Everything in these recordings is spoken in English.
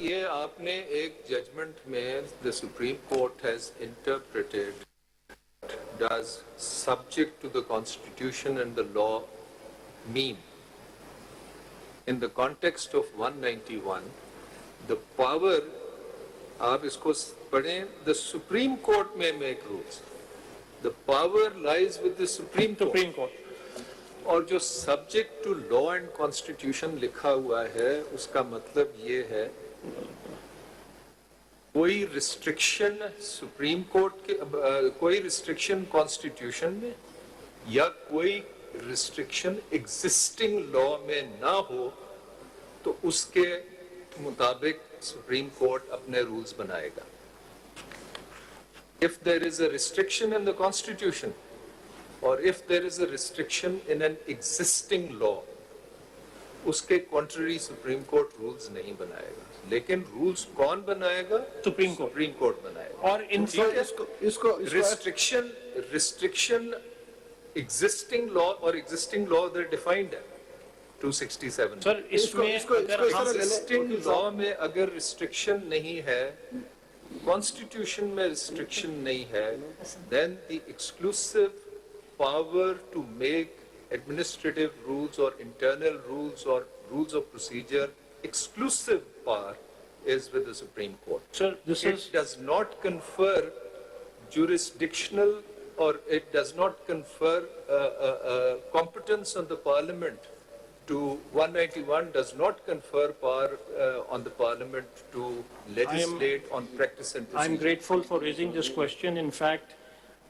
ये आपने एक जजमेंट में the supreme court has interpreted does subject to the constitution and the law mean? In the context of 191, the power, आप इसको पढ़ें, the Supreme Court may make rules. The power lies with the Supreme Court. और जो subject to law and constitution लिखा हुआ है, उसका मतलब ये है कोई रिस्ट्रिक्शन सुप्रीम कोर्ट के कोई रिस्ट्रिक्शन कॉन्स्टिट्यूशन में या कोई रिस्ट्रिक्शन एग्जिस्टिंग लॉ में ना हो तो उसके मुताबिक सुप्रीम कोर्ट अपने रूल्स बनाएगा. If there is a restriction in the constitution or if there is a restriction in an existing law, उसके कॉन्ट्ररी सुप्रीम कोर्ट रूल्स नहीं बनाएगा. लेकिन रूल्स कौन बनाएगा? सुप्रीम कोर्ट बनाएगा. और इसको रिस्ट्रिक्शन एग्जिस्टिंग लॉ और एग्जिस्टिंग लॉ दे डिफाइंड है 267. सर इसमें एग्जिस्टिंग लॉ में अगर रिस्ट्रिक्शन नहीं है, कॉन्स्टिट्यूशन में रिस्ट्रिक्शन नहीं है, then the exclusive power to make administrative rules or internal rules or rules of procedure, exclusive power is with the Supreme Court. Sir, it does not confer jurisdictional or it does not confer competence on the Parliament to 191 does not confer power on the Parliament to legislate on practice and procedure. I'm grateful for raising this question. In fact,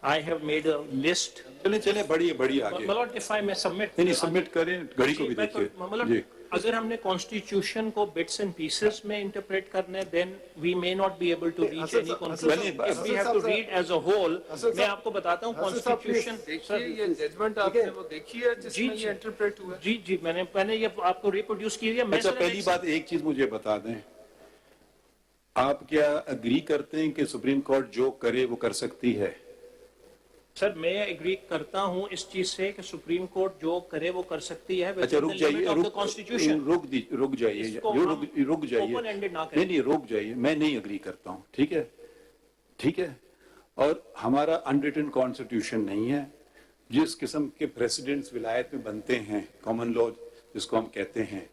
I have made a list. चले बड़ी आगे. मतलब if I may submit. नहीं submit करें, घड़ी को भी देखिए. मतलब अगर हमने कॉन्स्टिट्यूशन को बिट्स एंड पीसेस में इंटरप्रेट करना है, then we may not be able to reach any conclusion. If we have to read as a whole, मैं आपको बताता हूँ कॉन्स्टिट्यूशन. देखिए ये जजमेंट आपने वो देखी है जिसमें ये इंटरप्रेट हुआ. जी मैंने ये आपको रिप्रोड्यूस की है. अच्छा पहली बात एक चीज मुझे बता दें, आप क्या अग्री करते हैं कि सुप्रीम कोर्ट जो करे वो कर सकती है? सर मैं एग्री करता हूं इस चीज से कि सुप्रीम कोर्ट जो करे वो कर सकती है. अच्छा रुक जाइए, रुक जाइए नहीं रुक जाइए, मैं नहीं एग्री करता हूं. ठीक है. और हमारा अनरिटन कॉन्स्टिट्यूशन नहीं है. जिस किस्म के प्रेसिडेंट्स विलायत में बनते हैं, कॉमन लॉ जिसको हम कहते हैं,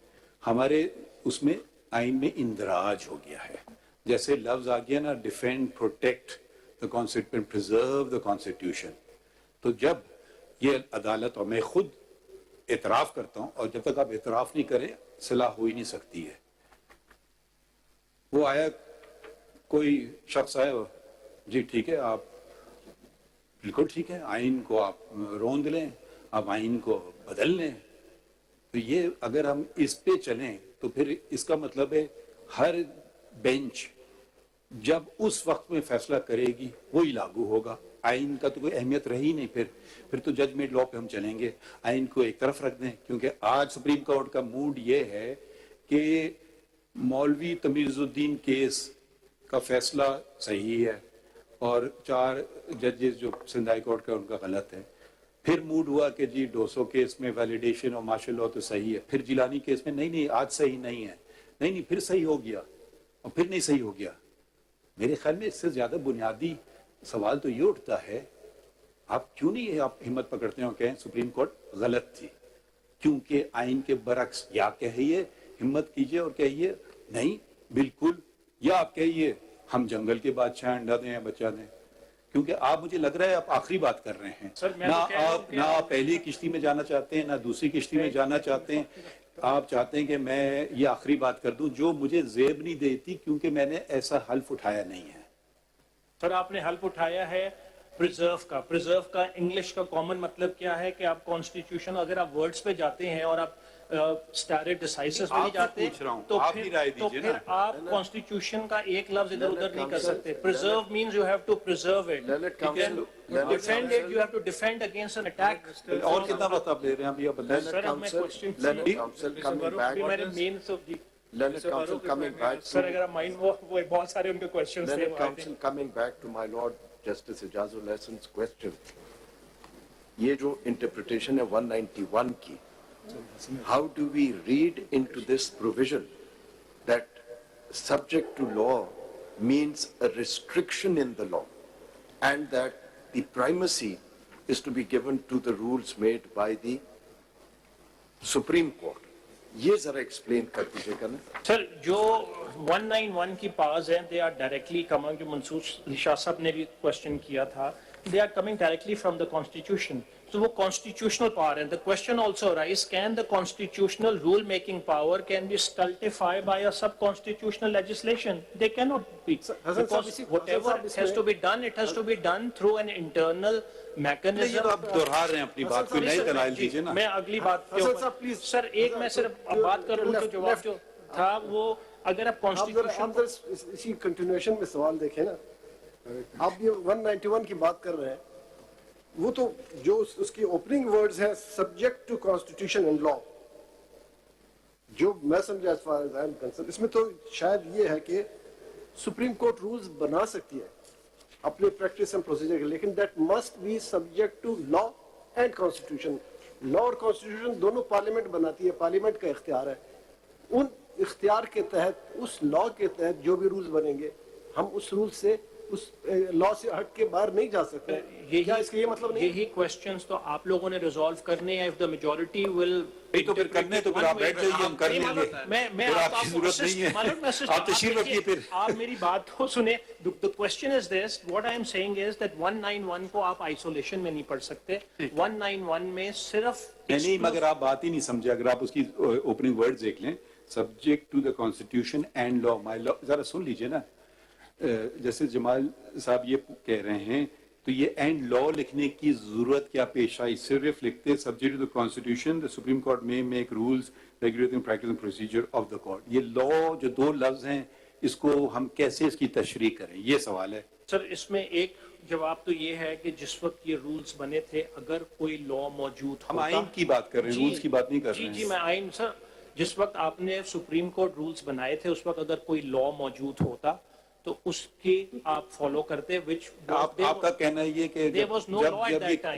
हमारे उसमें आइन में इंदराज हो गया है. जैसे लफ्ज आ गया ना, defend, protect the constitution, preserve the constitution. तो जब ये अदालत, और मैं खुद एतराफ करता हूं, और जब तक आप एतराफ नहीं करें सलाह हो ही नहीं सकती है. वो आया कोई शख्स आया, जी ठीक है, आप बिल्कुल ठीक है, आइन को आप रोंद लें, आप आइन को बदल लें. तो ये अगर हम इस पे चलें तो फिर इसका मतलब है हर बेंच जब उस वक्त में फैसला करेगी वही लागू होगा. आइन का तो कोई अहमियत रही नहीं. फिर तो जजमेंट लॉ पे हम चलेंगे. आइन को एक तरफ रख दें, क्योंकि आज सुप्रीम कोर्ट का मूड ये है कि मौलवी तमीजुद्दीन केस का फैसला सही है और 4 जजेस जो सिंध हाई कोर्ट का उनका गलत है. फिर मूड हुआ कि जी डोसो केस में वैलिडेशन और मार्शल लॉ तो सही है. फिर जिलानी केस में नहीं आज सही नहीं है, नहीं फिर सही हो गया और फिर नहीं सही हो गया. मेरे ख्याल में इससे ज्यादा बुनियादी सवाल तो ये उठता है, आप क्यों नहीं आप हिम्मत पकड़ते हो कहें सुप्रीम कोर्ट गलत थी, क्योंकि आइन के बरक्स या कहिए, हिम्मत कीजिए और कहिए नहीं बिल्कुल, या आप कहिए हम जंगल के बादशाह अंडा दें या बच्चा दें. क्योंकि आप, मुझे लग रहा है आप आखिरी बात कर रहे हैं. ना आप पहली किश्ती में जाना चाहते हैं, ना दूसरी किश्ती में जाना चाहते हैं. आप चाहते हैं कि मैं ये आखिरी बात कर दूं जो मुझे जेब नहीं देती, क्योंकि मैंने ऐसा हल्फ उठाया नहीं है. सर आपने हल्फ उठाया है प्रिजर्व का इंग्लिश का कॉमन मतलब क्या है कि आप कॉन्स्टिट्यूशन, अगर आप वर्ड्स पे जाते हैं और आप स्टैंडर्ड डिसाइसिस में नहीं जाते तो फिर आप कॉन्स्टिट्यूशन का एक लफ्ज इधर उधर नहीं कर सकते. Preserve means you have to preserve it, defend it, you have to defend against an attack. और कितना वक्त आप ले रहे हैं, अभी आप बताएं. सर मैं क्वेश्चन मेरे main Learned counsel coming back. Sir, अगर आप माइंड वो बहुत सारे उनके क्वेश्चंस थे. Learned counsel coming back to my Lord Justice Ijazul Hasan's question. ये जो interpretation है 191 की, how do we read into this provision that subject to law means a restriction in the law, and that the primacy is to be given to the rules made by the Supreme Court. ये जरा explain कर दीजिएगा ना sir. जो 191 की powers हैं, they are directly coming, जो मंसूर शाह साहब ने भी क्वेश्चन किया था, they are coming directly from the constitution. तो वो कॉन्स्टिट्यूशनल पावर है। The question also arise, can the constitutional rule making power can be stultified by a sub constitutional legislation? They cannot be, because whatever has to be done, it has to be done through an internal mechanism. ये तो आप दोहरा रहे हैं अपनी बात को, नई दलाइल दीजिए ना। मैं अगली बात के ऊपर सर एक मैं सिर्फ बात कर लूं, तो जवाब जो था वो, अगर आप कॉन्स्टिट्यूशन इसी कंटिन्यूएशन में सवाल देखें ना, आप ये 191 की बात कर रहे हैं, वो तो जो उसकी ओपनिंग वर्ड्स हैं, subject to constitution and law, जो मैं समझा as far as I am concerned, इसमें तो शायद ये है कि सुप्रीम कोर्ट रूल्स बना सकती है अपने प्रैक्टिस एंड प्रोसीजर के, लेकिन that must be subject to law and constitution. Law और कॉन्स्टिट्यूशन दोनों पार्लियामेंट बनाती है, पार्लियामेंट का इख्तियार है। उन इख्तियार के तहत, उस लॉ के तहत जो भी रूल्स बनेंगे, हम उस रूल से, उस लॉ से हट के बाहर नहीं जा सकते। क्या इसका ये मतलब नहीं? यही क्वेश्चंस तो आप लोगों ने रिजॉल्व करने हैं। इफ द मेजॉरिटी विल, तो फिर करने, तो फिर आप बैठ जाइए, हम कर लेंगे। मैं आपकी जरूरत नहीं है, आप तशरीफ रखिए। फिर आप मेरी बात तो सुने। The question is this, what I am saying is that 191 को आप आइसोलेशन में नहीं पढ़ सकते। 191 में सिर्फ नहीं, मगर आप बात ही नहीं समझे। अगर आप उसकी ओपनिंग वर्ड देख लें, subject to the constitution and law, my law, जरा सुन लीजिए ना। जैसे जमाल साहब ये कह रहे हैं, तो ये एंड लॉ लिखने की जरूरत क्या पेश आई? सिर्फ लिखते subject to the constitution, the supreme court may make rules regulating practice and procedure of the court. ये लॉ जो दो लफ्ज हैं, इसको हम कैसे इसकी तशरीह करें, ये सवाल है सर। इसमें एक जवाब तो ये है कि जिस वक्त ये रूल्स बने थे, अगर कोई लॉ मौजूद, हम आइन की बात कर रहे हैं, रूल्स की बात नहीं कर रहे हैं। जी, मैं आइन सर, जिस वक्त आपने सुप्रीम कोर्ट रूल्स बनाए थे, उस वक्त अगर कोई लॉ मौजूद होता तो उसके आप फॉलो करते, विच आपका कहना ये कि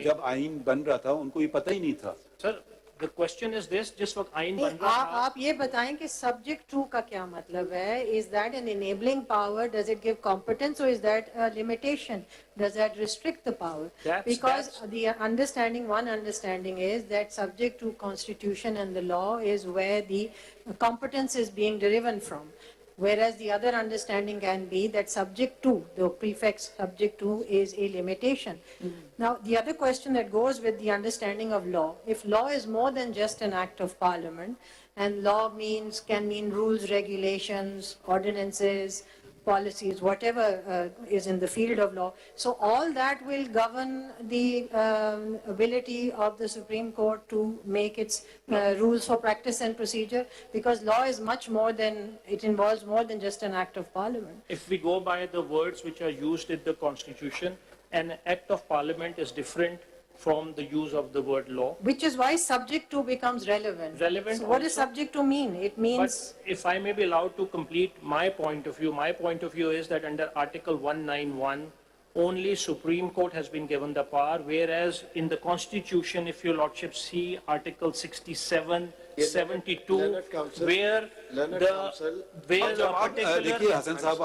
जब आइन बन रहा था उनको ये पता ही नहीं था। Sir the question is this, जिस वक्त आइन बन रहा था, आप ये बताएं कि सब्जेक्ट टू का क्या मतलब है? Is that an enabling power? Does it give competence? और is that a limitation? Does that restrict the power? Because the understanding, one understanding is that subject to constitution and the law is where the competence is being derived from. Whereas the other understanding can be that subject to, the prefix subject to, is a limitation. Now, the other question that goes with the understanding of law, if law is more than just an act of parliament, and law can mean rules, regulations, ordinances, policies, whatever is in the field of law. So all that will govern the ability of the Supreme Court to make its rules for practice and procedure, because law is much more than, it involves more than just an act of parliament. If we go by the words which are used in the Constitution, an act of parliament is different from the use of the word law. Which is why subject to becomes relevant. So what does subject to mean? It means... But if I may be allowed to complete my point of view is that under Article 191, only Supreme Court has been given the power, whereas in the Constitution, if your Lordship see Article 67, 72, where the particular... देखिए हसन साहब,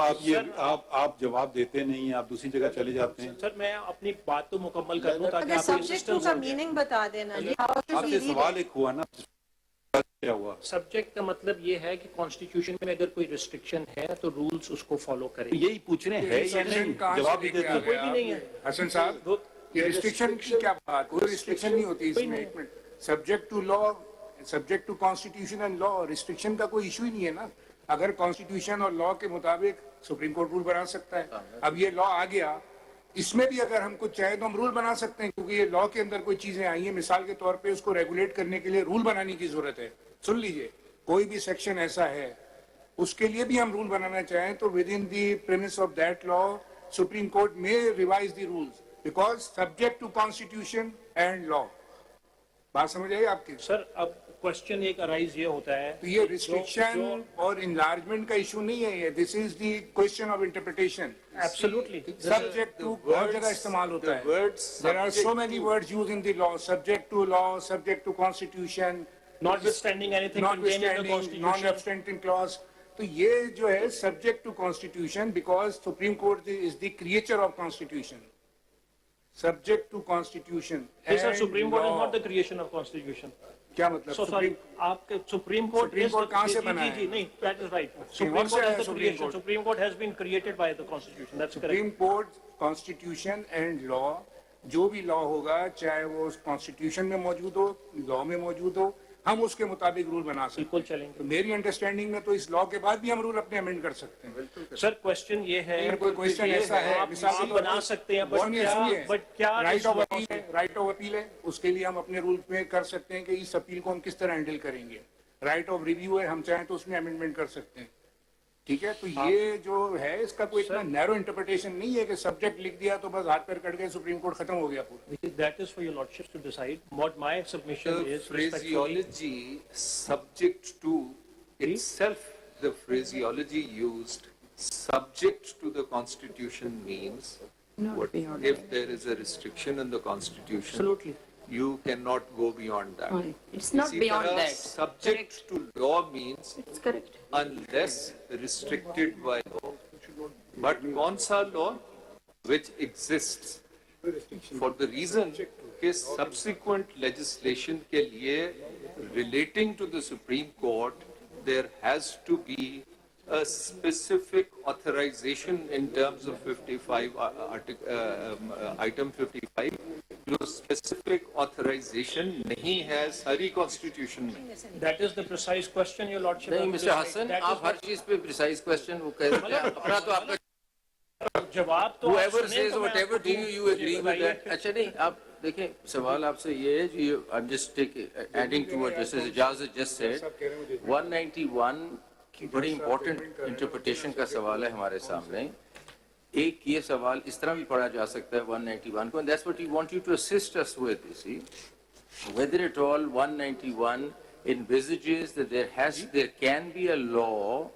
आप जवाब देते नहीं हैं, आप दूसरी जगह चले जाते हैं। सर मैं अपनी बात तो मुकम्मल कर दूं ताकि आपको subject to का मीनिंग बता देना। आपसे सवाल एक हुआ ना, क्या हुआ? सब्जेक्ट का मतलब ये है कि कॉन्स्टिट्यूशन में अगर कोई रिस्ट्रिक्शन है तो रूल्स उसको फॉलो करें। यही पूछ रहे हैं या नहीं? जवाब भी देते कोई भी नहीं है हसन साहब। ये रिस्ट्रिक्शन की क्या बात? कोई रिस्ट्रिक्शन नहीं होती इसमें। Subject to law, subject to constitution and law, restriction का कोई इशू ही नहीं है ना। अगर कॉन्स्टिट्यूशन और लॉ के मुताबिक सुप्रीम कोर्ट रूल बना सकता है। अब ये लॉ आ गया, इसमें भी अगर हम कुछ चाहे तो हम रूल बना सकते हैं, क्योंकि ये लॉ के अंदर कोई चीजें आई हैं, मिसाल के तौर पे उसको रेगुलेट करने के लिए रूल बनाने की जरूरत है। सुन लीजिए, कोई भी सेक्शन ऐसा है उसके लिए भी हम रूल बनाना चाहें तो within the premise of that law supreme court may revise the rules, because subject to constitution and law. बात समझ आई आपकी? सर अब क्वेश्चन एक अराइज ये होता है, तो ये रिस्ट्रिक्शन और इनलार्जमेंट का इशू नहीं है, ये this is the question of interpretation. Absolutely subject to बहुत जगह इस्तेमाल होता है। There are so many words used in the law, subject to law, subject to constitution, notwithstanding anything contained in the Constitution, non-abstention clause, तो ये जो है subject to constitution, because supreme court is the creature of constitution, subject to constitution. Sir, supreme court is not the creation of constitution. क्या मतलब? So sorry, आपके supreme court कहाँ से बना है? जी नहीं, that is right. Supreme Court is the creation. Supreme Court has been created by the Constitution. That's correct. Supreme court constitution and law, जो भी लॉ होगा चाहे वो कॉन्स्टिट्यूशन में मौजूद हो, लॉ में मौजूद हो, हम उसके मुताबिक रूल बना सकते हैं। बिल्कुल चलेंगे। तो मेरी अंडरस्टैंडिंग में तो इस लॉ के बाद भी हम रूल अपने अमेंड कर सकते हैं। सर क्वेश्चन ये है, अगर कोई क्वेश्चन ऐसा है आप बना सकते हैं, बट क्या राइट ऑफ अपील है, राइट ऑफ अपील है, उसके लिए हम अपने रूल में कर सकते हैं कि इस अपील को हम किस तरह हैंडल करेंगे। राइट ऑफ रिव्यू है, हम चाहें तो उसमें अमेंडमेंट कर सकते हैं। ठीक है, तो ये जो है इसका कोई इतना नैरो इंटरप्रिटेशन नहीं है कि सब्जेक्ट लिख दिया तो बस हाथ पैर कट गए, सुप्रीम कोर्ट खत्म हो गया पूरा। That is for your lordships to decide. What my submission The is, phraseology subject to itself, the phraseology used subject to the constitution means what if there is a restriction in the constitution, absolutely. you cannot go beyond that. It's not इसी beyond तरह that. subject to law means It's correct. unless restricted by law. But कौन सा law which exists for the reason कि subsequent legislation के लिए relating to the Supreme Court there has to be a specific authorization in terms of 55 item 55 जो specific authorization नहीं है सारी constitution में। That is the precise question, your lordship. नहीं mister Hasan, आप हर चीज पे precise question वो कह रहे हैं, अपना तो आपका जवाब तो whoever says whatever to you, you agree with that. अच्छा नहीं, आप देखें, सवाल आपसे ये है जो I'm just adding to what Justice Ijaz just said. 191 की बड़ी important interpretation का सवाल है हमारे सामने। एक ये सवाल इस तरह भी पढ़ा जा सकता है 191 को, and that's what we want you to assist us with, you see, whether at all 191 envisages that there can be a law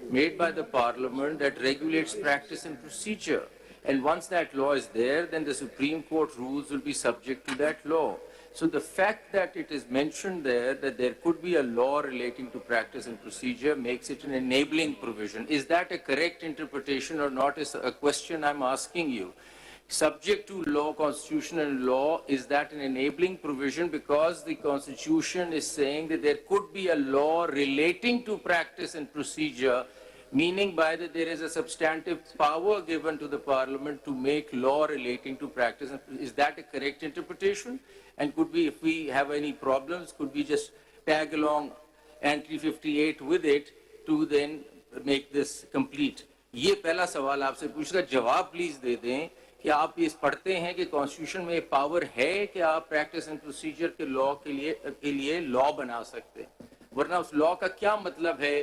made by the parliament that regulates practice and procedure, and once that law is there, then the Supreme Court rules will be subject to that law. So the fact that it is mentioned there that there could be a law relating to practice and procedure makes it an enabling provision. Is that a correct interpretation or not is a question I'm asking you. Subject to law, constitution and law, is that an enabling provision because the constitution is saying that there could be a law relating to practice and procedure, meaning by that there is a substantive power given to the parliament to make law relating to practice. Is that a correct interpretation? And could we, if we have any problems, could we just tag along entry 58 with it to then make this complete? ये पहला सवाल आपसे पूछेगा, जवाब please दे दें कि आप ये पढ़ते हैं कि कॉन्स्टिट्यूशन में पावर है कि आप प्रैक्टिस एंड प्रोसीजर के लॉ के लिए लॉ बना सकते हैं, वरना उस लॉ का क्या मतलब है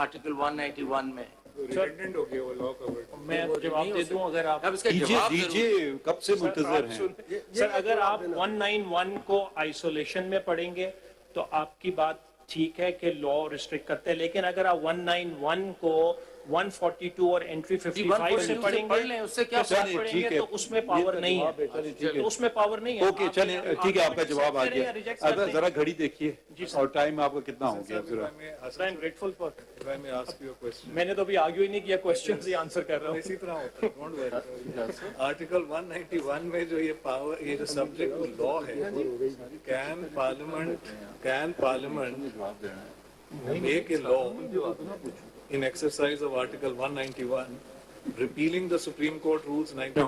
आर्टिकल 191 में? रिडंडेंट हो गया वो लॉ कवर्ड। मैं जवाब दे दूं अगर आप इसका जवाब दीजिए, कब से मुंतजर हैं सर। अगर आप 191 को आइसोलेशन में पढ़ेंगे तो आपकी बात ठीक है कि लॉ रिस्ट्रिक्ट करते हैं, लेकिन अगर आप 191 को 142 और एंट्री 55 से पढ़ेंगे उससे क्या पढ़ेंगे तो उसमें पावर नहीं है, तो उसमें पावर नहीं है। ओके चलिए ठीक है, आपका जवाब आ गया। अगर जरा घड़ी देखिए और टाइम आपका कितना हो गया जरा। आई एम ग्रेटफुल फॉर, मैंने तो अभी आर्ग्यू ही नहीं किया, क्वेश्चंस ही आंसर कर रहा हूं। इसी तरह होता है, डोंट वरी। आर्टिकल 191 में जो ये पावर, ये जो सब्जेक्ट टू लॉ है, can parliament make a law in exercise of Article 191, repealing the Supreme Court rules 90.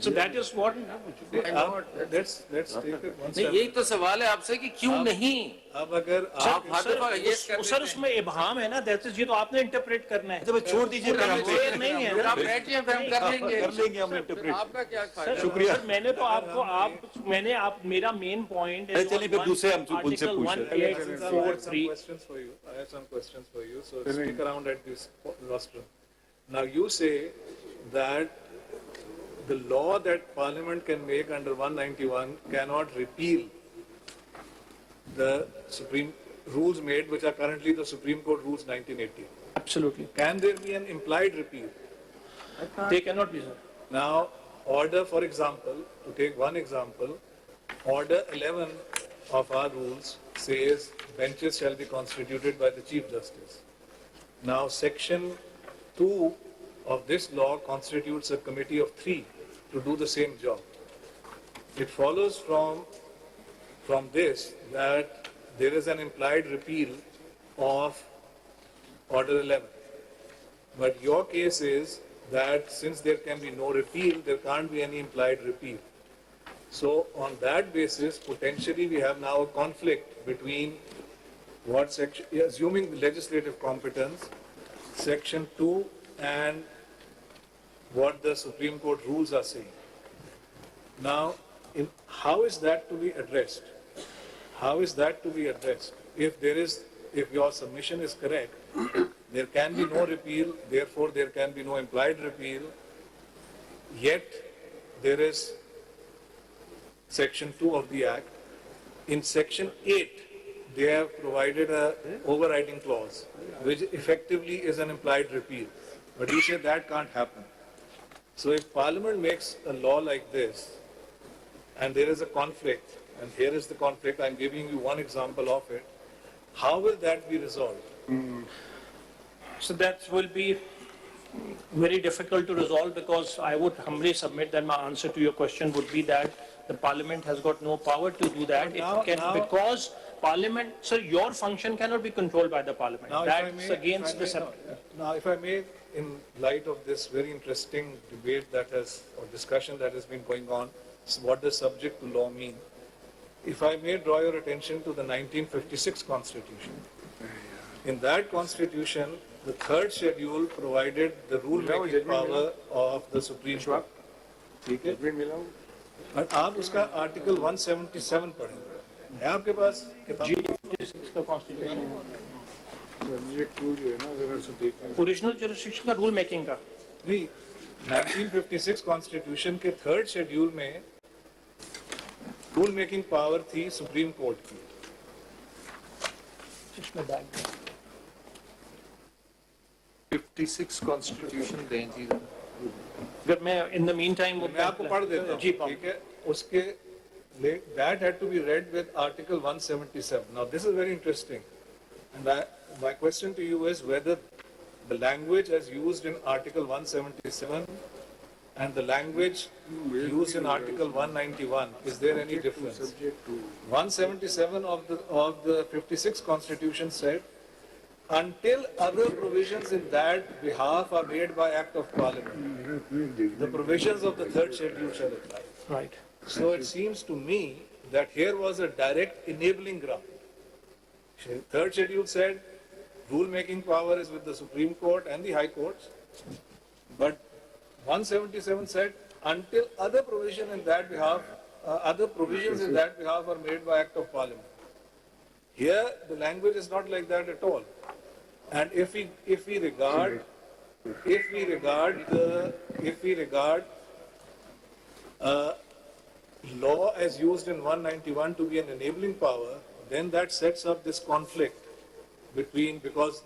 So that is what. Let's take it one step. यही तो सवाल है आपसे कि क्यों नहीं? अब अगर आप हर दफा ये सर उसमें इबहाम है ना, दैट इज, ये तो आपने इंटरप्रेट करना है। जब छोड़ दीजिए नहीं है, आप बैठिए, फिर हम कर लेंगे हम इंटरप्रेट। आपका क्या फायदा? शुक्रिया। मैंने तो आपको मेरा मेन पॉइंट है। चलिए फिर दूसरे हम उनसे पूछ I have some questions for you. So stick around at this rostrum. Now you say that the law that Parliament can make under 191 cannot repeal the Supreme rules made, which are currently the Supreme Court rules 1980. Absolutely. Can there be an implied repeal? They cannot be, sir. Now, order, for example, to take one example, order 11 of our rules says benches shall be constituted by the Chief Justice. Now, Section 2 of this law constitutes a committee of 3 to do the same job. It follows from this that there is an implied repeal of Order 11. But your case is that since there can be no repeal, there can't be any implied repeal. So on that basis, potentially we have now a conflict between what section, assuming the legislative competence, Section 2 and what the Supreme Court rules are saying. Now, how is that to be addressed? How is that to be addressed? If your submission is correct, there can be no repeal, therefore there can be no implied repeal, yet there is Section 2 of the Act. In Section 8, they have provided an overriding clause, which effectively is an implied repeal. But you say that can't happen. So if Parliament makes a law like this, and there is a conflict, and here is the conflict, I'm giving you one example of it, how will that be resolved? So that will be very difficult to resolve, because I would humbly submit that my answer to your question would be that the Parliament has got no power to do that. Because Parliament, sir, your function cannot be controlled by the Parliament. That's against the... Now, if I may, in light of this very interesting debate or discussion that has been going on, what does subject to law mean? If I may draw your attention to the 1956 Constitution. In that Constitution, the third schedule provided the rule-making power of the Supreme Court. ठीक है? और आप उसका Article 177 पढ़ें। है आपके पास किताब? Original jurisdiction का रूल मेकिंग का नहीं, 1956 कॉन्स्टिट्यूशन के थर्ड शेड्यूल में रूल मेकिंग पावर थी सुप्रीम कोर्ट की। 56 कॉन्स्टिट्यूशन दें जी। अगर मैं इन द मीन टाइम मैं आपको पढ़ देता हूँ, ठीक है? उसके that had to be read with Article 177. Now this is very interesting, and my question to you is whether the language as used in Article 177 and the language used in Article 191, is there any difference? 177 of the 56 Constitution said, until other provisions in that behalf are made by Act of Parliament, the provisions of the third schedule shall apply. Right. So it seems to me that here was a direct enabling ground. Third schedule said rule-making power is with the Supreme Court and the High Courts, but 177 said until other provisions in that behalf are made by Act of Parliament. Here the language is not like that at all. And if we regard law as used in 191 to be an enabling power, then that sets up this conflict because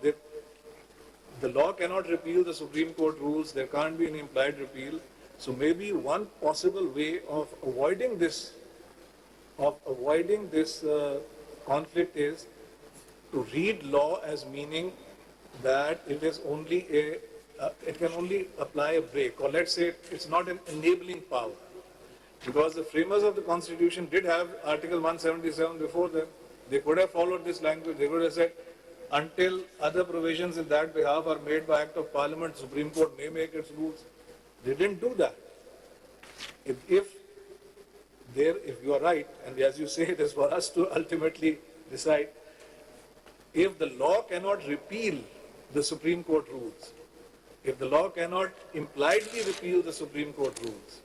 the law cannot repeal the Supreme Court rules, there can't be an implied repeal. So maybe one possible way of avoiding this conflict is to read law as meaning that it is only it can only apply a break, or let's say it's not an enabling power. Because the framers of the Constitution did have Article 177 before them. They could have followed this language. They could have said, until other provisions in that behalf are made by Act of Parliament, Supreme Court may make its rules. They didn't do that. If you are right, and as you say, it is for us to ultimately decide, if the law cannot repeal the Supreme Court rules, if the law cannot impliedly repeal the Supreme Court rules,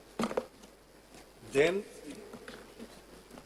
then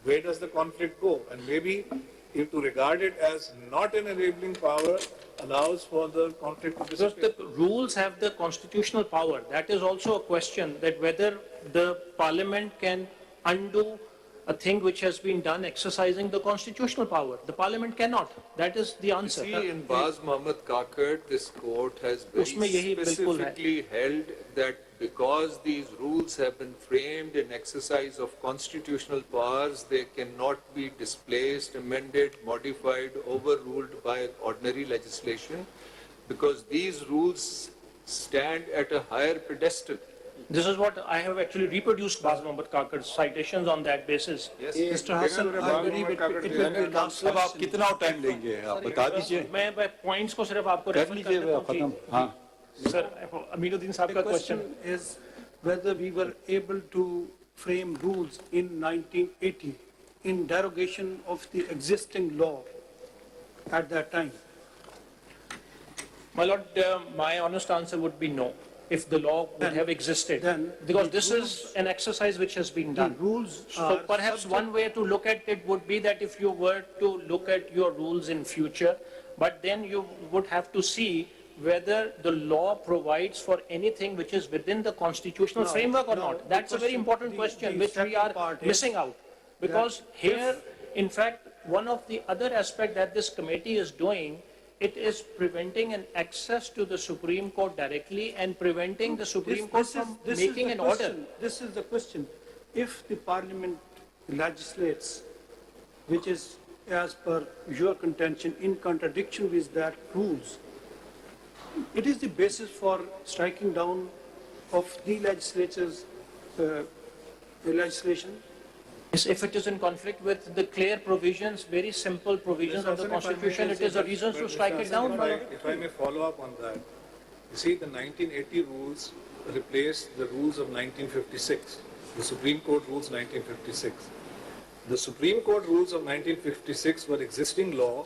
where does the conflict go? And maybe if to regard it as not an enabling power allows for the conflict to disappear. Because the rules have the constitutional power. That is also a question, that whether the Parliament can undo a thing which has been done exercising the constitutional power. The Parliament cannot. That is the answer. You see, in Baz Mohammed Kakar, this court has very specifically held that because these rules have been framed in exercise of constitutional powers, they cannot be displaced, amended, modified, overruled by ordinary legislation, because these rules stand at a higher pedestal. This is what I have actually reproduced Baz Mohammed Kakar's citations on that basis. Yes. Mr. Hassan, I believe it will be last अब आप कितना time लेंगे आप बता दीजिए मैं points को सिर्फ आपको कर refer लीजिए कर देता हूँ खत्म कि- हाँ Sir, Aminuddin साहब का The question. question is whether we were able to frame rules in 1980 in derogation of the existing law at that time. My lord, my honest answer would be no, if the law would have existed. then Because the this is an exercise which has been The done. rules So are perhaps subject- one way to look at it would be that if you were to look at your rules in future, but then you would have to see whether the law provides for anything which is within the constitutional No, framework or no, not. the That's a very question- important the question which we second are part is missing out. Because that here, in fact, one of the other aspects that this committee is doing, it is preventing an access to the Supreme Court directly and preventing the Supreme Court from making an order. This is the question. If the parliament legislates, which is as per your contention in contradiction with that rules, it is the basis for striking down of the legislature's legislation. Yes, if it is in conflict with the clear provisions, very simple provisions of the Constitution, it is a reason to strike it down. If I may follow up on that, you see, the 1980 rules replaced the rules of 1956, the Supreme Court rules 1956. The Supreme Court rules of 1956 were existing law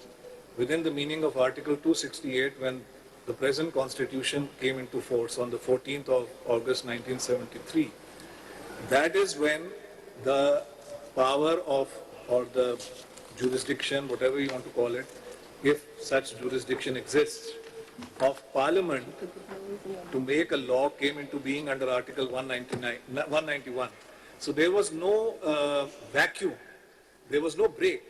within the meaning of Article 268 when the present Constitution came into force on the 14th of August 1973. That is when the power of, or the jurisdiction, whatever you want to call it, if such jurisdiction exists, of Parliament to make a law came into being under Article 191. So there was no vacuum, there was no break.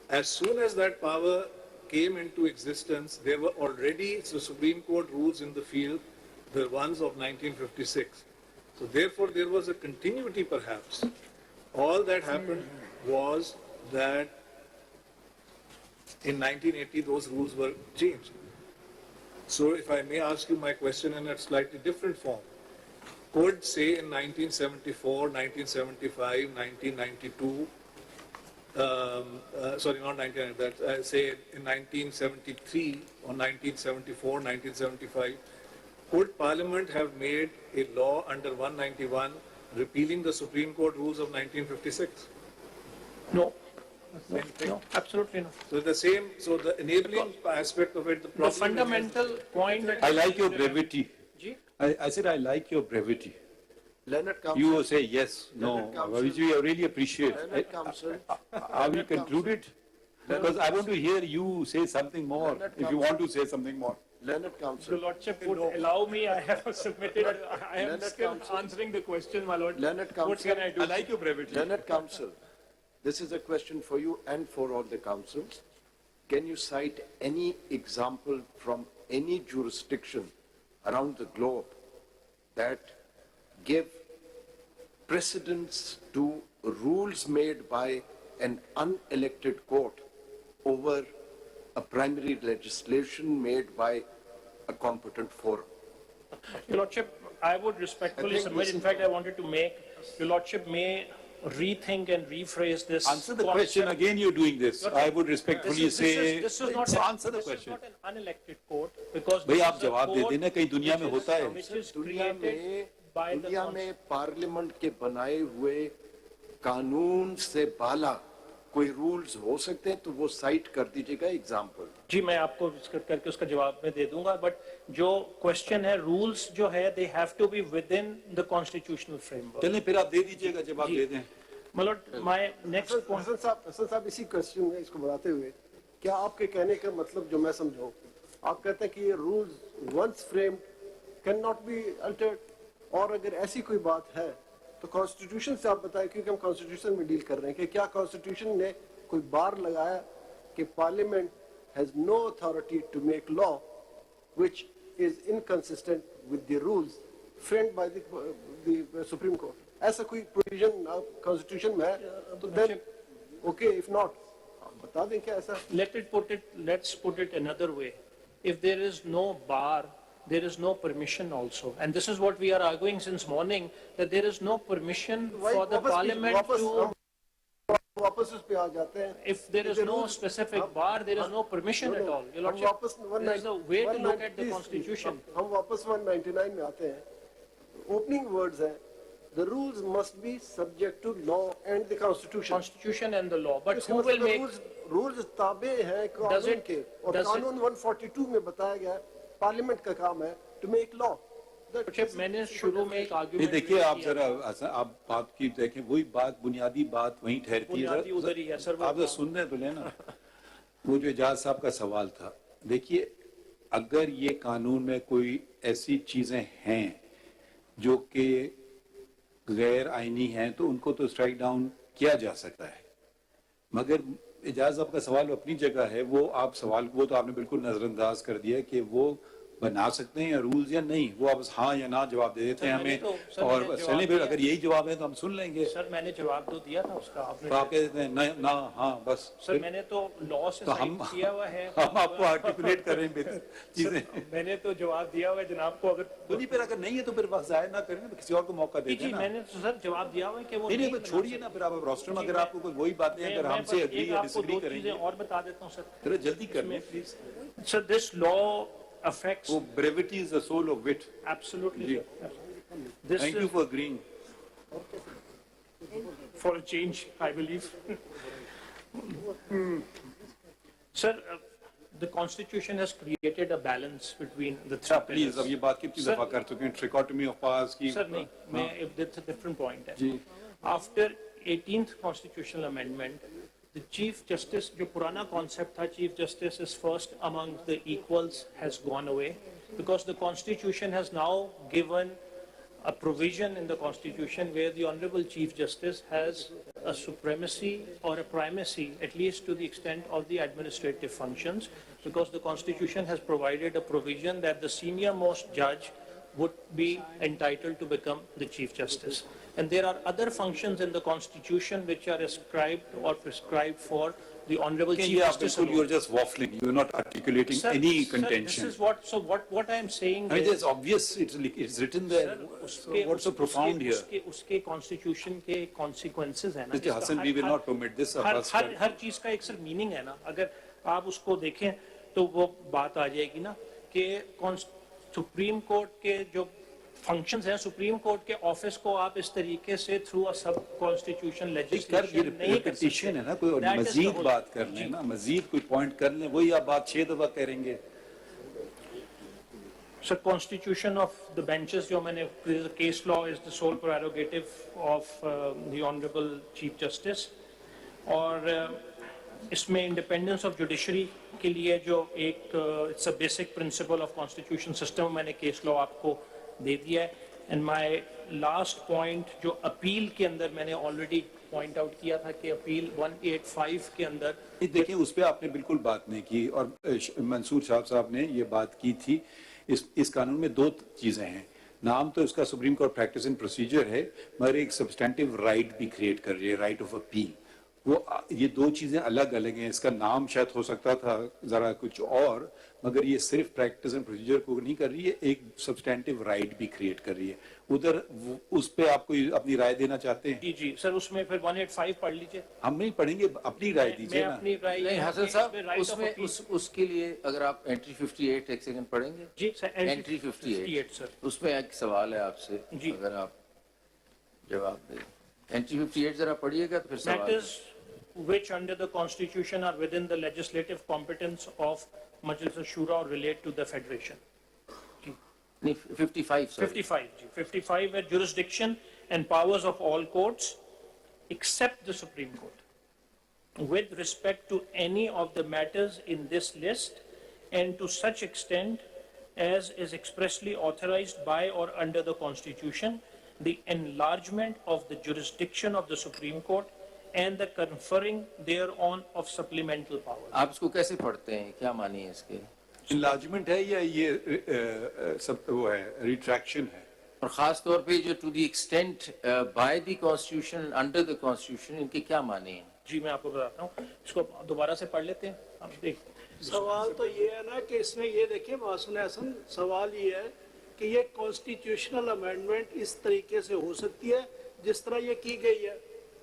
As soon as that power came into existence, there were already the Supreme Court rules in the field, the ones of 1956. So therefore there was a continuity perhaps. All that happened was that in 1980 those rules were changed. So if I may ask you my question in a slightly different form, could say in 1974, 1975, 1992, sorry, not 1990, say in 1973 or 1974, 1975, could Parliament have made a law under 191 repealing the Supreme Court rules of 1956? No. Same thing. No, absolutely not. So the same, so the enabling aspect of it, the The problem fundamental point that... I like your brevity. Ji? I said I like your brevity. Leonard Counsel. You say yes, no, Leonard Counsel. which we really appreciate. Leonard Counsel. Are we concluded? Because I want to hear you say something more, Leonard if you want to say something more. Leonard Your Counsel. Lordship would allow me, I have submitted, I am Leonard still Counsel. answering the question, my lord. Leonard What Counsel. can I do? I like your brevity. Leonard Counsel, this is a question for you and for all the councils. Can you cite any example from any jurisdiction around the globe that give precedence to rules made by an unelected court over a primary legislation made by a competent forum? Your Lordship, I would respectfully submit, in fact, I wanted to make, Your Lordship may rethink and rephrase this. Answer the question again, you're doing this. I would respectfully say, This is not, answer the this is question. not an unelected court, because भाई this आप is a जवाब दे court देना कहीं दुनिया में होता है which is created by the दुनिया में पार्लियामेंट के बनाए हुए कानून से बाला कोई रूल्स हो सकते हैं तो वो साइट कर दीजिएगा एग्जांपल. जी मैं आपको करके उसका जवाब मैं दे दूंगा, बट जो क्वेश्चन है रूल्स जो है they have to be within the constitutional framework. चलिए फिर आप दे दीजिएगा जवाब दे दें. मतलब माय नेक्स्ट पॉइंट हसन साहब इसी क्वेश्चन में इसको बढ़ाते हुए, क्या आपके कहने का मतलब जो मैं समझूं, आप कहते हैं कि ये rules once framed can not be altered, और अगर ऐसी कोई बात है तो कॉन्स्टिट्यूशन से आप बताएं, क्योंकि हम कॉन्स्टिट्यूशन में डील कर रहे हैं, कि क्या कॉन्स्टिट्यूशन ने कोई बार लगाया कि parliament has no authority to make law which is inconsistent with the rules framed by the Supreme Court. ऐसा कोई provision Constitution में है तो then okay, if not, बता दें क्या ऐसा? Let's put it another way. If there is no bar, there is no permission also, and this is what we are arguing since morning, that there is no permission for the Parliament to. वापस उस पे आ जाते हैं. If there is no specific bar, there is no permission at all. Your Lordship, there is a way to look at the Constitution. हम वापस 199 में आते हैं. Opening words है. The rules must be subject to law and the Constitution. Constitution and the law. But who will make rules ताबे हैं कानून के और कानून 142 में बताया गया पार्लियामेंट का काम है to make law. मैंने शुरू में एक आर्गुमेंट देखिए आप जरा आप बात की देखें वही बात बुनियादी बात वहीं ठहरती है आप तो सुनने तो लेना वो जो एजाज साहब का सवाल था देखिए अगर ये कानून में कोई ऐसी चीजें हैं जो कि गैर आईनी हैं तो उनको तो स्ट्राइक डाउन किया जा सकता है मगर एजाज साहब का सवाल अपनी जगह है वो आप सवाल वो तो आपने बिल्कुल नजरअंदाज कर दिया कि वो बना सकते हैं या रूल्स या नहीं वो आप हाँ या ना जवाब दे देते हैं हमें और चलिए फिर अगर यही जवाब है तो हम सुन लेंगे सर मैंने जवाब तो दिया था उसका आपने तो आप कह देते हैं ना हाँ बस सर मैंने तो लॉ से हम किया हुआ है हम आपको आर्टिकुलेट कर रहे हैं बेहतर चीजें मैंने तो जवाब दिया हुआ है जनाब को अगर नहीं फिर अगर नहीं है तो फिर वक्त जाहिर ना करें तो किसी और को मौका दे दें मैंने तो सर जवाब दिया हुआ है कि वो नहीं छोड़िए ना फिर आप रोस्टर में अगर आपको कोई वही बातें अगर हमसे एग्री या डिसएग्री करेंगे और बता देता हूँ सर जल्दी कर लें please sir this law affects brevity is the soul of wit. Absolutely. Thank you for agreeing. For a change, I believe. Sir, the Constitution has created a balance between the three pillars. Please, अब ये बात कितनी दफा कर चुके हैं trichotomy of powers की. Sir, नहीं, मैं it's a different point है. After 18th constitutional amendment, the Chief Justice, जो पुराना concept था, Chief Justice is first among the equals, has gone away because the Constitution has now given a provision in the Constitution where the Honorable Chief Justice has a supremacy or a primacy, at least to the extent of the administrative functions, because the Constitution has provided a provision that the senior most judge would be entitled to become the Chief Justice. And there are other functions in the Constitution which are ascribed or prescribed for the Honorable Chief Justice. You are just waffling. You are not articulating any contention. This is what I am saying. I mean, it's obvious. It's written there. What's so profound here? उसके Constitution के consequences है ना. Mr. Hassan, we will not permit this. हर चीज का एक sir meaning है ना. अगर आप उसको देखें तो वो बात आ जाएगी ना कि सुप्रीम कोर्ट के जो फंक्शंस हैं सुप्रीम कोर्ट के ऑफिस को आप इस तरीके से थ्रू अ सब कॉन्स्टिट्यूशन लेजिस्लेशन नहीं कर सकते है ना कोई मजीद बात कर लें ना मजीद कोई पॉइंट कर लें वही आप बात 6 दफा करेंगे sir constitution of the benches जो मैंने case law is the sole prerogative of the honourable chief justice और इसमें इंडिपेंडेंस ऑफ जुडिशरी के लिए जो एक it's a basic principle of constitution system मैंने केस लॉ आपको दे दिया है एंड माय लास्ट पॉइंट जो अपील के अंदर मैंने ऑलरेडी पॉइंट आउट किया था कि अपील 185 के अंदर देखिए उस पर आपने बिल्कुल बात नहीं की और मंसूर साहब ने ये बात की थी इस कानून में 2 चीजें हैं नाम तो इसका supreme court practice and procedure है मगर एक सब्सटेंटिव राइट भी क्रिएट कर रही है राइट ऑफ अपील वो ये 2 चीजें अलग अलग हैं इसका नाम शायद हो सकता था जरा कुछ और मगर ये सिर्फ प्रैक्टिस एंड प्रोसीजर को नहीं कर रही है एक सब्सटेंटिव राइट भी क्रिएट कर रही है उधर उस पे आप कोई अपनी राय देना चाहते हैं जी सर उसमें फिर 185 पढ़ लीजिए हम नहीं पढ़ेंगे अपनी राय दीजिए ना अपनी राय नहीं हसन साहब उसमें उसके लिए अगर आप एंट्री 58 एक सेकंड पढ़ेंगे जी सर एंट्री 58 सर उसमें एक सवाल है आपसे अगर आप जवाब दें एंट्री 58 जरा पढ़िएगा तो फिर सवाल which under the constitution are within the legislative competence of Majlis al-Shura or relate to the federation. 55 sorry. 55 were jurisdiction and powers of all courts except the Supreme Court with respect to any of the matters in this list and to such extent as is expressly authorized by or under the constitution the enlargement of the jurisdiction of the Supreme Court and the conferring thereon of supplemental power. आप इसको कैसे पढ़ते हैं क्या मानिए इसके enlargement है या ये सब वो है retraction है और खास तौर पे जो to the extent by the constitution under the constitution, इनके क्या माने हैं? जी मैं आपको बताता हूँ, इसको दोबारा से पढ़ लेते हैं, आप देख। सवाल तो ये है ना कि इसमें ये देखिए मासूम हसन, सवाल ये है कि ये कॉन्स्टिट्यूशनल अमेंडमेंट इस तरीके से हो सकती है जिस तरह ये की गई है,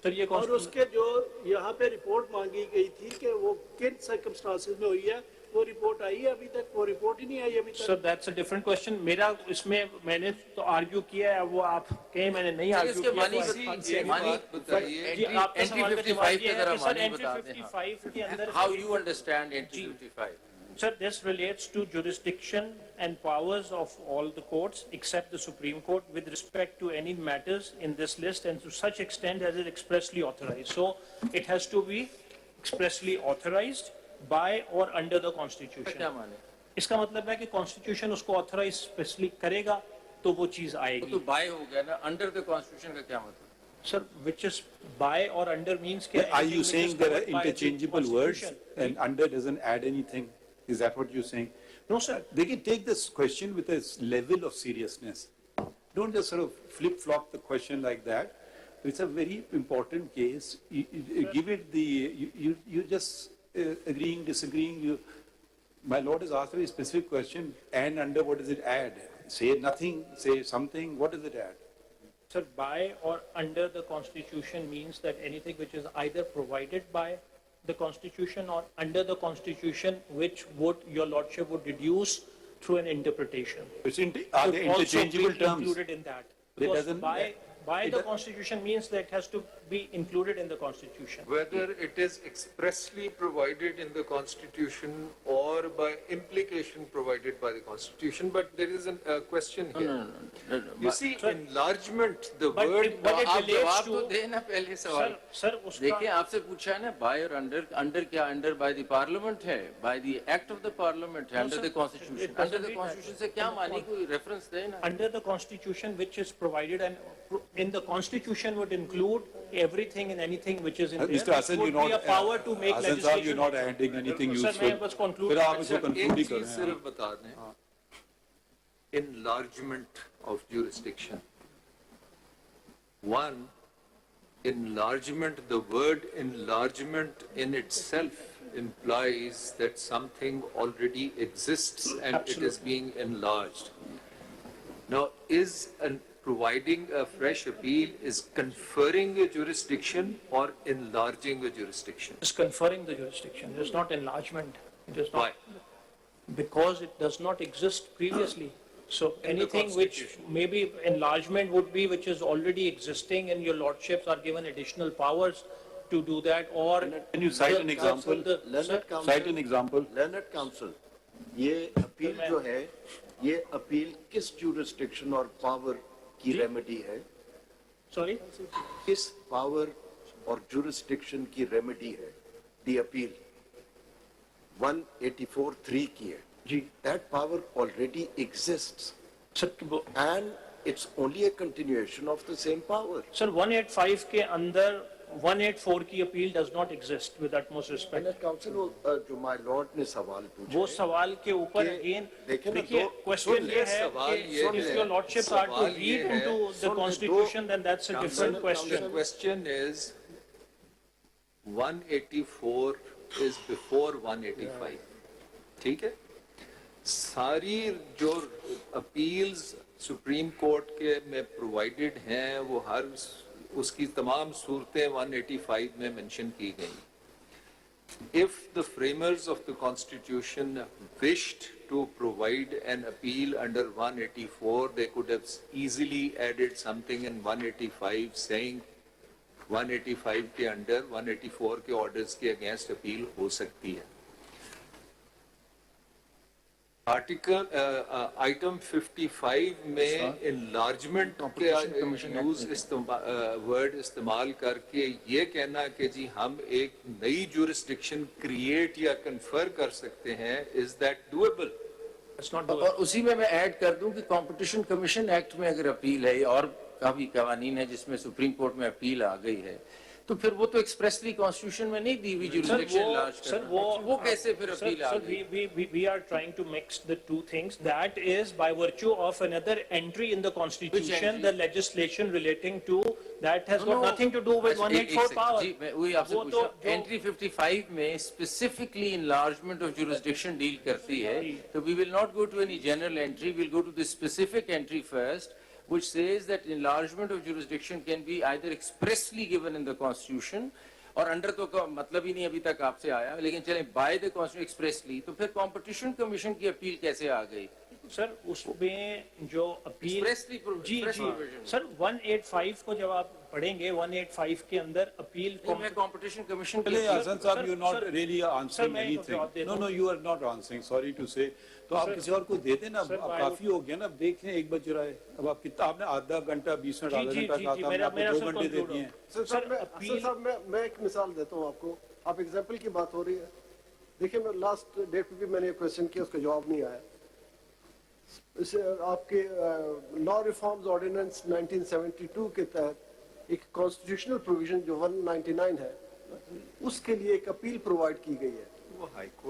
सर ये और उसके जो यहाँ पे रिपोर्ट मांगी गई थी कि वो किन सर्कमस्टांसेस में हुई है, वो रिपोर्ट आई है अभी तक? वो रिपोर्ट ही नहीं आई अभी तक। Sir that's a different question. मेरा इसमें मैंने तो आर्ग्यू किया है, वो आप कहें मैंने नहीं आर्ग्यू किया। मानी बताइए जी, आपका सवाल का जवाब ये है कि सर एंट्री 55 के अंदर how you understand entry 55? Sir, this relates to jurisdiction and powers of all the courts except the Supreme Court with respect to any matters in this list and to such extent as is expressly authorized. So, it has to be expressly authorized by or under the Constitution. क्या माने? इसका मतलब है कि Constitution उसको authorize specially करेगा तो वो चीज आएगी। तो by हो गया ना, under the Constitution का क्या मतलब? Sir, which is by or under means क्या? Are you saying there are interchangeable words and under doesn't add anything? Is that what you're saying? No, sir. They can take this question with a level of seriousness. Don't just sort of flip-flop the question like that. It's a very important case. You give it the, you just agreeing, disagreeing. My lord has asked a very specific question. And under, what does it add? Say nothing, say something. What does it add? Sir, by or under the Constitution means that anything which is either provided by the Constitution or under the Constitution, which would your lordship would deduce through an interpretation. Are they interchangeable also be terms? included in that? It Because doesn't- by the Constitution means that it has to be included in the Constitution. Whether it is expressly provided in the Constitution or by implication provided by the Constitution, but there is a question here. No. You see, enlargement, the But word. but it आप relates जवाब to, तो देना पहले सवाल। sir, उसका देखिए आपसे पूछा है ना, by और under क्या? under by the parliament है, by the act of the parliament है, under sir, the constitution। it under doesn't the read constitution that. से क्या मानी, कोई reference देना? under the Constitution which is provided, and in the Constitution would include everything and anything which is in there. Mr. Hassan, Would you're be not. a power to make Hassan legislation. Sahab, you're not adding anything Sir, useful. मैं बस conclude फिर आप इसको एक conclude ही चीज कर रहे हैं। सिर्फ बता दें, enlargement of jurisdiction. One, enlargement, the word enlargement in itself implies that something already exists and it is being enlarged. Now, providing a fresh appeal is conferring a jurisdiction or enlarging a jurisdiction? It's conferring the jurisdiction. It's not enlargement. It is not. Why? Because it does not exist previously. So In the anything which Constitution. maybe enlargement would be which is already existing and your lordships are given additional powers to do that, or Can you cite an example? Learned Council, Cite an example. Learned Council, ये appeal जो है, ये appeal किस jurisdiction और power की remedy है? sorry, किस power और jurisdiction की remedy है? The appeal 184(3) की है. That power already exists, sir, and it's only a continuation of the same power. sir 185 के अंदर 184 की appeal does not exist with utmost respect. Learned Council जो my lord ने सवाल पूछा वो है, सवाल के ऊपर कि again देखिए ना, देखिए दो- question सुन ये ले, है सवाल कि ये if है, your lordships are to सवाल ये read है, into the सुन ले, Constitution, then that's a different The question. question is, 184 is before 185. ठीक है? सारी जो appeals सुप्रीम कोर्ट के में provided हैं, वो हर उसकी तमाम सूरतें 185 में mention की गई. If the framers of the Constitution wished to provide an appeal under 184, they could have easily added something in 185 saying 185 के अंडर 184 के ऑर्डर्स के अगेंस्ट अपील हो सकती है. आर्टिकल आइटम 55 में enlargement का यूज वर्ड इस्तेमाल करके ये कहना कि जी हम एक नई jurisdiction create या confer कर सकते हैं, is that doable? It's not और उसी में मैं ऐड कर दूं कि कंपटीशन कमीशन एक्ट में अगर अपील है और काफी कवानीन है जिसमें सुप्रीम कोर्ट में अपील आ गई है, तो फिर वो तो एक्सप्रेसली कॉन्स्टिट्यूशन में नहीं दी हुई जुरिसडिक्शन लार्ज सर वो कैसे फिर अपील आ Sir, गई? we are trying to mix the two things. That is by virtue of another entry in the constitution, the legislation relating to that has got nothing to do with 184 power. जी मैं वही आपसे पूछ रहा हूँ, entry 55 में specifically enlargement of jurisdiction deal करती है, तो we will not go to any general entry, we'll go to the specific entry first, which says that enlargement of jurisdiction can be either expressly given in the constitution और under तो का मतलब ही नहीं अभी तक आपसे आया, लेकिन चलें बाय द कॉन्स्टिट्यूशन एक्सप्रेसली, तो फिर कंपटीशन कमीशन की अपील कैसे आ गई? सर उसमें जो अपील जी सर 185 को जब आप पढ़ेंगे 185 के अंदर अपील कंपटीशन कमीशन के लिए हसन साहब you not really answering anything no you are not answering sorry to say तो आप किसी और को देते ना अब काफी हो गया ना अब देख लें 1 बज रहा है अब आप कितना आपने आधा घंटा 20 मिनट आधा घंटा कहा था आपने 2 घंटे दे दिए हैं सर साहब मैं एक मिसाल देता हूँ आपको आप एग्जाम्पल की बात हो रही है देखिए मैं लास्ट डेट पे भी मैंने एक क्वेश्चन किया उसका जवाब नहीं आया इसे आपके लॉ रिफॉर्म्स ऑर्डिनेंस 1972 के तहत एक कॉन्स्टिट्यूशनल प्रोविजन जो 199 है उसके लिए एक अपील प्रोवाइड की गई है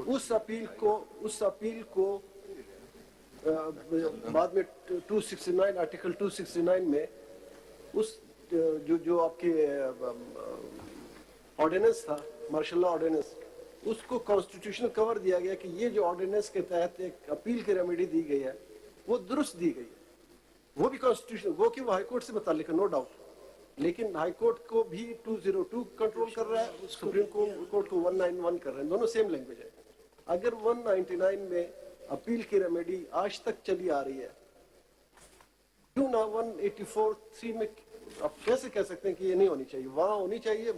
उस अपील को बाद में 269 आर्टिकल 269 में उस जो आपके ऑर्डिनेंस था मार्शल लॉ ऑर्डिनेंस उसको कॉन्स्टिट्यूशनल कवर दिया गया कि ये जो ऑर्डिनेंस के तहत एक अपील की रेमेडी दी गई है वो दुरुस्त दी गई है वो भी कॉन्स्टिट्यूशन वो कि वो हाई कोर्ट से मुतालिक है नो डाउट लेकिन हाई कोर्ट को भी 202 कंट्रोल कर रहा है सुप्रीम कोर्ट को 191 कर रहे हैं दोनों सेम लैंग्वेज है अगर 199 में अपील की रेमेडी आज तक चली आ रही है क्यों ना 184(3) में आप कैसे कह सकते हैं कि ये नहीं होनी चाहिए वहां होनी चाहिए